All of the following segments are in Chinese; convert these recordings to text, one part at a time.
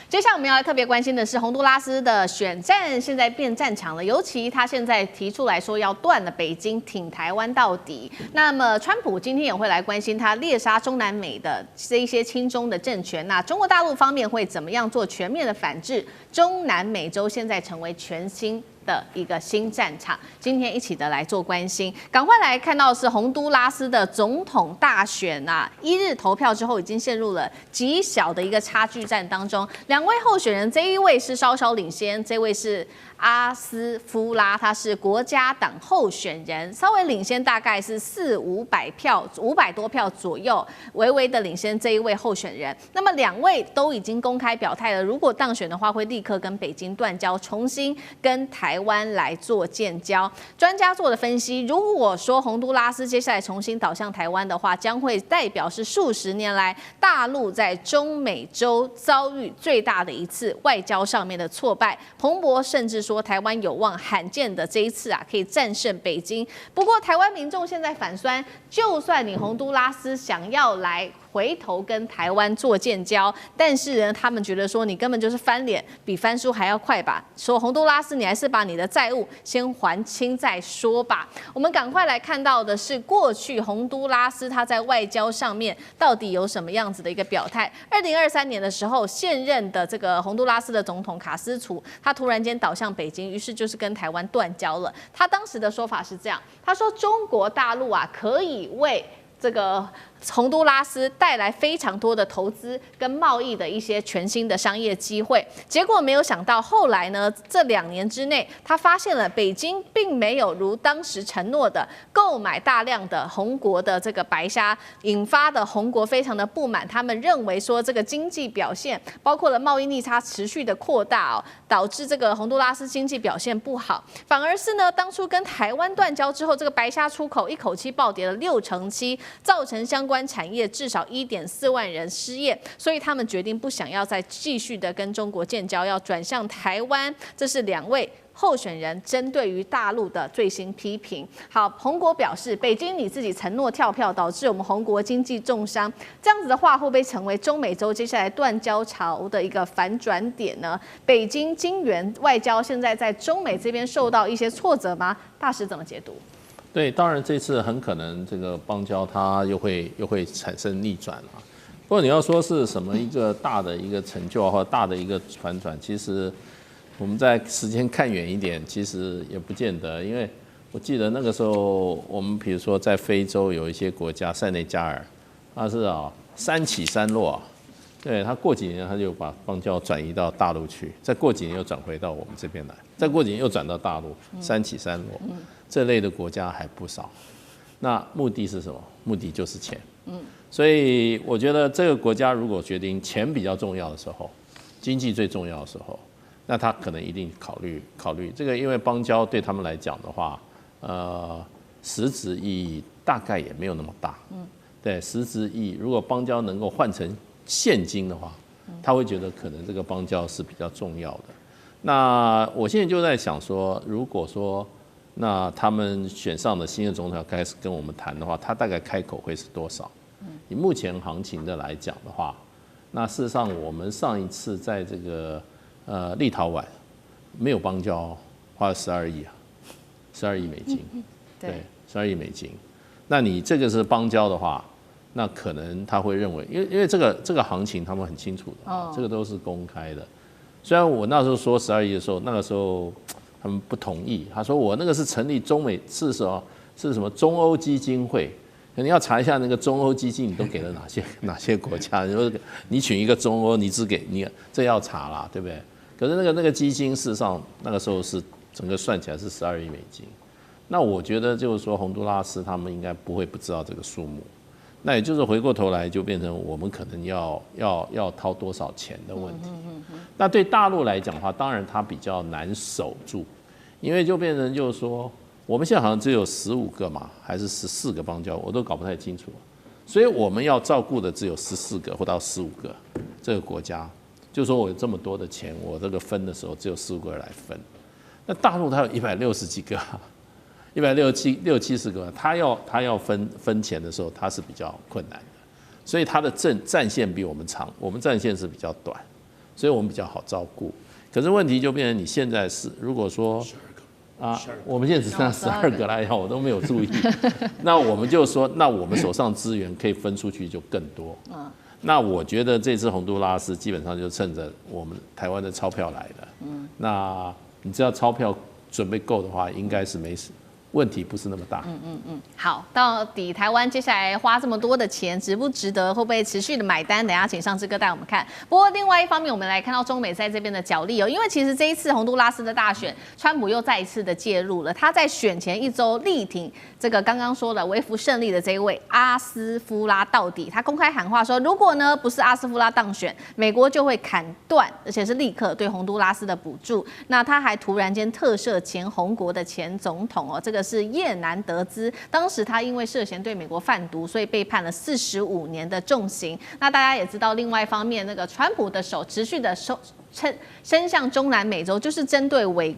接下來我們要特別關心的是洪都拉斯的選戰現在變戰場了，尤其他現在提出來說要斷了北京，挺台灣到底。那麼川普今天也會來關心他獵殺中南美的這一些親中的政權。那中國大陸方面會怎麼樣做全面的反制？中南美洲現在成為全新的一個新戰場，今天一起的來做關心。趕快來看到的是洪都拉斯的總統大選啊，1日投票之後已經陷入了極小的一個差距戰當中。2位候選人，這一位是稍稍領先，這位是阿斯夫拉，他是國家黨候選人，稍微領先大概是400-500票，500多票左右，微微的領先這一位候選人。那麼2位都已經公開表態了，如果當選的話，會立刻跟北京斷交，重新跟台灣來做建交。專家做的分析，如果說洪都拉斯接下來重新倒向台灣的話，將會代表是數十年來大陸在中美洲遭遇最大的一次外交上面的挫敗。彭博甚至說台灣有望罕見的這一次啊，可以戰勝北京。不過台灣民眾現在反酸，就算你洪都拉斯想要來回頭跟台灣做建交，但是呢，他們覺得說你根本就是翻臉，比翻書還要快吧？說洪都拉斯，你還是把你的債務先還清再說吧。我們趕快來看到的是，過去洪都拉斯他在外交上面到底有什麼樣子的一個表態？2023年的時候，現任的這個洪都拉斯的總統卡斯楚，他突然間倒向北京，於是就是跟台灣斷交了。他當時的說法是這樣，他說中國大陸啊可以為這個洪都拉斯帶來非常多的投資跟貿易的一些全新的商業機會，結果沒有想到後來呢，這2年之內，他發現了北京並沒有如當時承諾的購買大量的洪國的這個白蝦，引發的洪國非常的不滿，他們認為說這個經濟表現，包括了貿易逆差持續的擴大導致這個洪都拉斯經濟表現不好，反而是呢，當初跟台灣斷交之後，這個白蝦出口一口氣暴跌了67%，造成相關產業至少1.4萬人失業，所以他們決定不想要再繼續的跟中國建交，要轉向台灣。這是2位候選人針對於大陸的最新批評。好，洪國表示，北京你自己承諾跳票，導致我們洪國經濟重傷，這樣子的話，會不會成為中美洲接下來斷交潮的一個反轉點呢？北京金援外交現在在中美這邊受到一些挫折嗎？大使怎麼解讀？對，當然這次很可能這個邦交它又會產生逆轉了。不過你要說是什麼一個大的一個成就或者大的一個反轉，其實我們在時間看遠一點，其實也不見得。因為我記得那個時候，我們比如說在非洲有一些國家，塞內加爾，它是3起3落，對，它過幾年它就把邦交轉移到大陸去，再過幾年又轉回到我們這邊來，再過幾年又轉到大陸，3起3落。這類的國家還不少，那目的是什麼？目的就是錢。所以我覺得這個國家如果決定錢比較重要的時候，經濟最重要的時候，那他可能一定考慮這個，因為邦交對他們來講的話，實質意義大概也沒有那麼大。對，實質意義如果邦交能夠換成現金的話，他會覺得可能這個邦交是比較重要的。那我現在就在想說，如果說那他們選上的新的總統要開始跟我們談的話，他大概開口會是多少？以目前行情的來講的話，那事實上我們上一次在這個立陶宛沒有邦交，花了12億，12億美金，對，12億美金。那你這個是邦交的話，那可能他會認為，因為這個行情他們很清楚的，這個都是公開的。雖然我那時候說12億的時候，那個時候他們不同意，他說我那個是成立中美是什麼中歐基金會，你要查一下那個中歐基金你都給了哪些國家？你選一個中歐，你只給你這要查啦，對不對？可是那個基金事實上那個時候是整個算起來是12億美金，那我覺得就是說洪都拉斯他們應該不會不知道這個數目，那也就是回過頭來就變成我們可能要掏多少錢的問題。那對大陸來講的話，當然它比較難守住。因為就變成就是說，我們現在好像只有15個嘛，還是14個邦交，我都搞不太清楚。所以我們要照顧的只有14個或到15個這個國家，就是說我有這麼多的錢，我這個分的時候只有15個人來分。那大陸它有160幾個，160-170個，他要分錢的時候，它是比較困難的。所以它的戰線比我們長，我們戰線是比較短。所以我們比較好照顧。可是問題就變成你現在是，如果說我們現在只剩下12個了，我都沒有注意。那我們就說，那我们手上資源可以分出去就更多。那我覺得這次洪都拉斯基本上就趁着我們台灣的鈔票來的。那你知道鈔票準備夠的話，應該是沒事。問題不是那麼大。好，到底台灣接下來花這麼多的錢，值不值得？會不會持續的買單？等一下請上志哥帶我們看。不過另外一方面，我們來看到中美在這邊的角力哦，因為其實這一次洪都拉斯的大選，川普又再一次的介入了。他在選前一周力挺這個剛剛說的微服勝利的這一位阿斯夫拉到底，他公開喊話說，如果呢不是阿斯夫拉當選，美國就會砍斷，而且是立刻對洪都拉斯的補助。那他還突然間特赦前洪國的前總統哦，這個是葉南德茲，當時他因為涉嫌對美國販毒，所以被判了45年的重刑。那大家也知道，另外一方面，那個川普的手持續的伸向中南美洲，就是針對委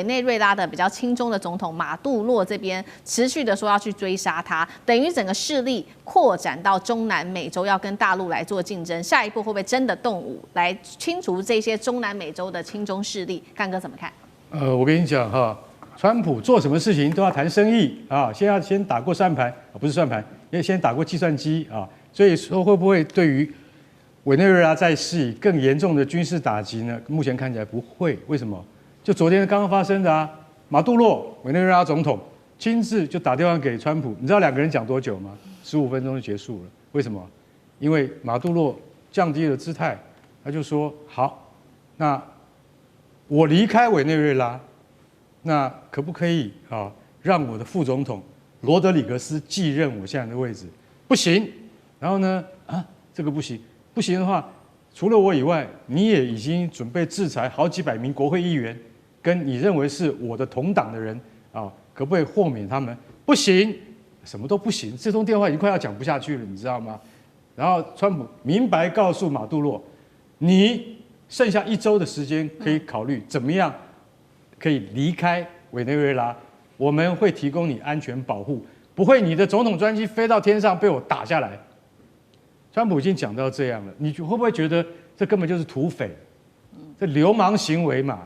內瑞拉的比較親中的總統馬杜洛這邊，持續的說要去追殺他，等於整個勢力擴展到中南美洲，要跟大陸來做競爭。下一步會不會真的動武來清除這些中南美洲的親中勢力？幹哥怎麼看？我跟你講哈。川普做什麼事情都要談生意啊，先打過算盤，不是算盤，因為先打過計算機啊，所以說會不會對於委內瑞拉再施以更嚴重的軍事打擊呢？目前看起來不會，為什麼？就昨天剛剛發生的啊，馬杜洛委內瑞拉總統親自就打電話給川普，你知道兩個人講多久嗎？15分鐘就結束了。為什麼？因為馬杜洛降低了姿態，他就說好，那我離開委內瑞拉。那可不可以讓我的副總統羅德里格斯繼任我現在的位置？不行。然後呢，這個不行，不行的話，除了我以外，你也已經準備制裁好幾百名國會議員，跟你認為是我的同黨的人可不可以豁免他們？不行，什麼都不行。這通電話已經快要講不下去了，你知道嗎？然後川普明白告訴馬杜洛，你剩下1周的時間可以考慮怎麼樣。可以離開委內瑞拉，我們會提供你安全保護，不會你的總統專機飛到天上被我打下來。川普已經講到這樣了，你會不會覺得這根本就是土匪，這流氓行為嘛？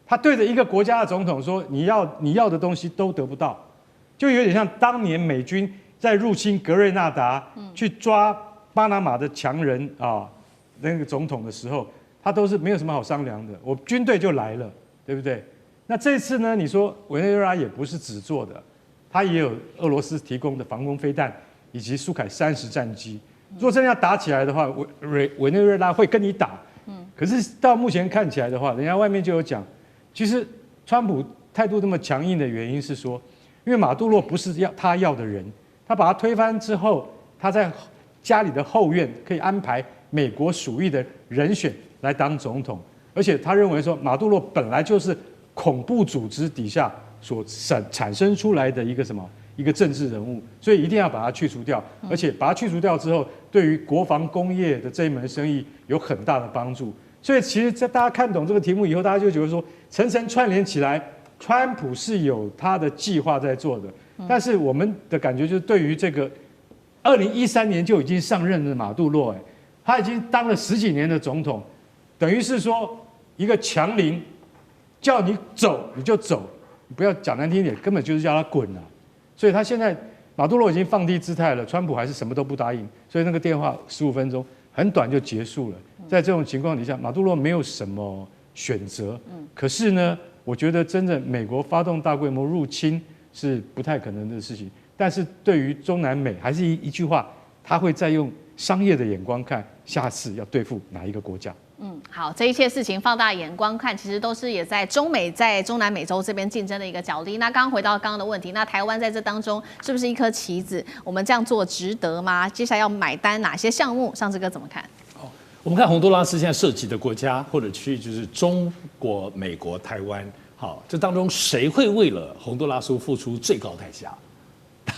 他對着一個國家的總統說，你要的東西都得不到，就有點像當年美軍在入侵格瑞納達，去抓巴拿馬的強人那個總統的時候，他都是沒有什麼好商量的，我軍隊就來了，對不對？那這次呢？你說委內瑞拉也不是只做的，它也有俄羅斯提供的防空飛彈以及蘇凱30戰機。如果真的要打起來的話，委內瑞拉會跟你打。可是到目前看起來的話，人家外面就有講，其實川普態度這麼強硬的原因是說，因為馬杜洛不是他要的人，他把他推翻之後，他在家裡的後院可以安排美國屬意的人選來當總統，而且他認為說馬杜洛本來就是恐怖組織底下所產生出來的一個政治人物，所以一定要把它去除掉，而且把它去除掉之後，對於國防工業的這一門生意有很大的幫助。所以其實在大家看懂這個題目以後，大家就覺得說層層串聯起來，川普是有他的計劃在做的。但是我們的感覺就是，對於這個2013年就已經上任的馬杜洛，他已經當了10幾年的總統，等於是說一個強鄰。叫你走你就走，你不要講難聽一點，根本就是叫他滾了。所以他現在馬杜洛已經放低姿態了，川普還是什麼都不答應，所以那個電話15分鐘很短就結束了。在這種情況底下，馬杜洛沒有什麼選擇。可是呢，我覺得真正美國發動大規模入侵是不太可能的事情。但是對於中南美，還是一句話，他會再用商業的眼光看下次要對付哪一個國家。好，這一切事情放大眼光看，其實都是也在中美在中南美洲這邊競爭的一個角力。那剛剛回到剛剛的問題，那台灣在這當中是不是一顆棋子？我們這樣做值得嗎？接下來要買單哪些項目？上志哥怎麼看？我們看洪都拉斯現在涉及的國家或者區域就是中國、美國、台灣。好，這當中誰會為了洪都拉斯付出最高代價？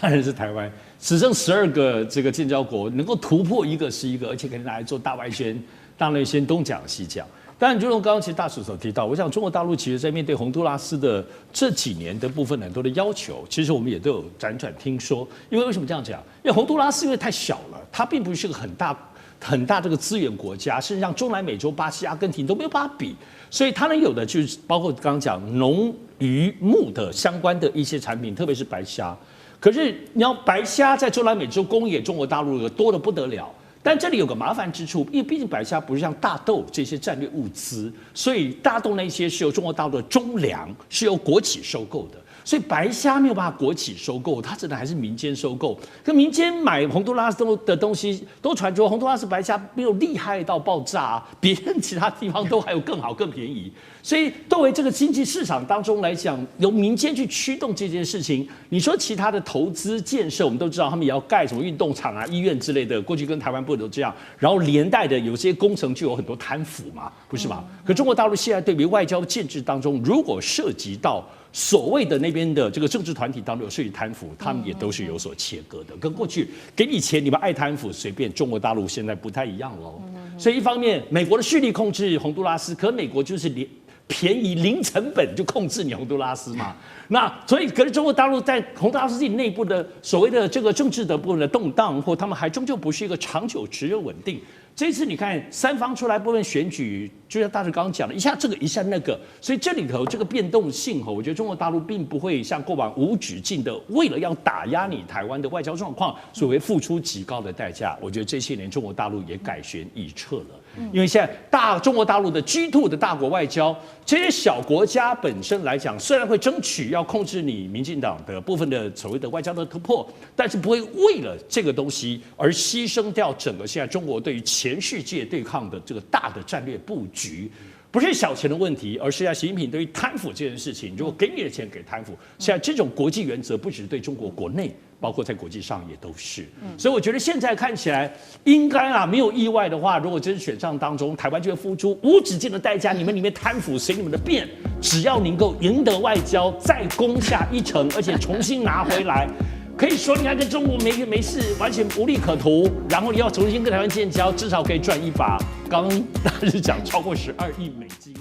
當然是台灣。只剩12個這個建交國能夠突破一個是一個，而且可以拿來做大外宣。當然先東講西講，當然就像剛剛其實大使所提到，我想中國大陸其實在面對洪都拉斯的這幾年的部分很多的要求，其實我們也都有輾轉聽說。因為為什麼這樣講？因為洪都拉斯因為太小了，它並不是個很大很大這個資源國家，甚至像中南美洲、巴西、阿根廷都沒有辦法比。所以它能有的就是包括剛剛講農漁牧的相關的一些產品，特別是白蝦。可是你要白蝦在中南美洲供應中國大陸多得不得了。但這裡有個麻煩之處，因為畢竟白蝦不是像大豆這些戰略物資，所以大豆那些是由中國大陸的中糧是由國企收購的，所以白蝦沒有辦法國企收購，它只能還是民間收購。可民間買洪都拉斯的東西，都傳說洪都拉斯白蝦沒有厲害到爆炸，別人其他地方都還有更好更便宜。所以作為這個經濟市場當中來講，由民間去驅動這件事情，你說其他的投資建設，我們都知道他們也要蓋什麼運動場啊、醫院之類的，過去跟台灣不都這樣，然後連帶的有些工程就有很多貪腐嘛，不是嗎？可中國大陸現在對於外交建制當中，如果涉及到所謂的那邊的這個政治團體當中有涉及貪腐，他們也都是有所切割的，跟過去給你錢你們愛貪腐隨便，中國大陸現在不太一樣嘍。所以一方面美國的勢力控制洪都拉斯，可美國就是便宜零成本就控制你洪都拉斯嘛，那所以可是中國大陸在洪都拉斯自己內部的所謂的這個政治的部分的動盪，或他們還終究不是一個長久持久穩定。這一次你看三方出來部分選舉，就像大致剛剛講的，一下這個一下那個，所以這裡頭這個變動性我覺得中國大陸並不會像過往無止境的為了要打壓你台灣的外交狀況，所謂付出極高的代價。我覺得這些年中國大陸也改弦易轍了。因為現在中國大陸的 G2 的大國外交，這些小國家本身來講，雖然會爭取要控制你民進黨的部分的所謂的外交的突破，但是不會為了這個東西而犧牲掉整個現在中國對於全世界對抗的這個大的戰略布局。不是小錢的問題，而是在習近平對於貪腐這件事情，如果給你的錢給貪腐，現在這種國際原則不只對中國國內，包括在國際上也都是。所以我覺得現在看起來應該沒有意外的話，如果真是選上當中，台灣就會付出無止境的代價。你們裡面貪腐隨你們的便，只要能夠贏得外交，再攻下一城，而且重新拿回來。可以說，你看跟中國沒事，完全無利可圖。然後你要重新跟台灣建交，至少可以賺一把。剛剛大致講超過12億美金。